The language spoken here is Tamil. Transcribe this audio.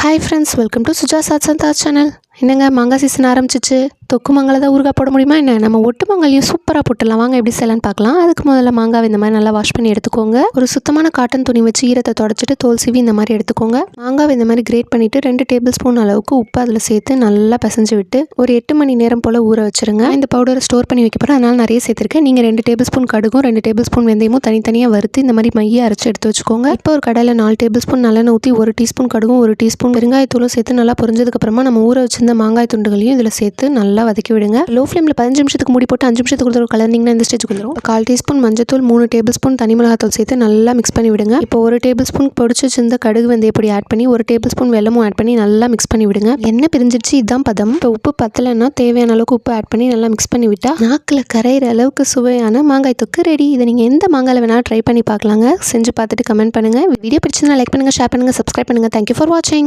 Hi friends, welcome to Suja Satsanta channel. என்னங்க மாங்காய் சீசன் ஆரம்பிச்சிச்சு. தொக்கு மாங்காய் தான் ஊறுகாய் போட முடியுமா என்ன? நம்ம ஒட்டு மாங்காயும் சூப்பராக போட்டுடலாம். வாங்க எப்படி செய்யலான்னு பார்க்கலாம். அதுக்கு முதல்ல மாங்காய் இந்த மாதிரி நல்லா வாஷ் பண்ணி எடுத்துக்கோங்க. ஒரு சுத்தமான காட்டன் துணி வச்சு ஈரத்தை தொடச்சிட்டு தோல் சீவி இந்த மாதிரி எடுத்துக்கோங்க. மாங்காய் இந்த மாதிரி கிரேட் பண்ணிவிட்டு 2 டேபிள் ஸ்பூன் அளவுக்கு உப்பு அதில் சேர்த்து நல்லா பிசைஞ்சு விட்டு ஒரு 8 மணி நேரம் போல் ஊற வச்சுருங்க. இந்த பவுடரை ஸ்டோர் பண்ணி வைக்க போகிறேன், அதனால் நிறைய சேர்த்துருக்கேன். நீங்கள் 2 டேபிள் ஸ்பூன் கடுகும் 2 டேபிள் ஸ்பூன் வெந்தயமும் தனித்தனியாக வறுத்து இந்த மாதிரி மைய அரைச்சி எடுத்து வச்சுக்கோங்க. இப்போ ஒரு கடாயில் 4 டேபிள் ஸ்பூன் நல்லெண்ணெய் ஊற்றி 1 டீஸ்பூன் கடுகும் 1 டீஸ்பூன் பெருங்காயத்தூளும் சேர்த்து நல்லா பொரிஞ்சதுக்கப்புறமா நம்ம ஊற வச்சிருந்த மாங்காய் துண்டுகளையும் இதில் சேர்த்து நல்லா வதக்கி விடுங்க. லோ ஃப்ளேமில் 15 நிமிஷத்துக்கு மூடி போட்டு 5 நிமிஷத்துக்கு ஒரு கலர்னிங்கன்னா இந்த ஸ்டேஜ் வந்துடும். 1/4 டீஸ்பூன் மஞ்சத்தூள் 3 டேபிள் ஸ்பூன் தனி மிளகாத்தூள் சேர்த்து நல்லா மிக்ஸ் பண்ணி விடுங்க. இப்போ 1 டேபிள் ஸ்பூன் பொடிச்சு வச்சிருந்த கடுகு வெந்தய பொடி ஆட் பண்ணி 1 டேபிள் ஸ்பூன் வெல்லமும் ஆட் பண்ணி நல்லா மிக்ஸ் பண்ணி விடுங்க. எண்ணெய் பிரிஞ்சிருச்சு, இதுதான் பதம். இப்போ உப்பு பத்தலைன்னா தேவையான அளவுக்கு உப்பு ஆட் பண்ணி நல்லா மிக்ஸ் பண்ணி விட்டா நாக்கில் கரையிற அளவுக்கு சுவையான மாங்காய் தொக்கு ரெடி. இதை நீங்கள் எந்த மாங்காயில் வேணாலும் ட்ரை பண்ணி பார்க்கலாங்க. செஞ்சு பார்த்துட்டு கமெண்ட் பண்ணுங்கள். வீடியோ பிடிச்சிருந்தா லைக் பண்ணுங்கள், ஷேர் பண்ணுங்கள், சப்ஸ்கிரைப் பண்ணுங்கள். தேங்க்யூ ஃபார் வாட்சிங்.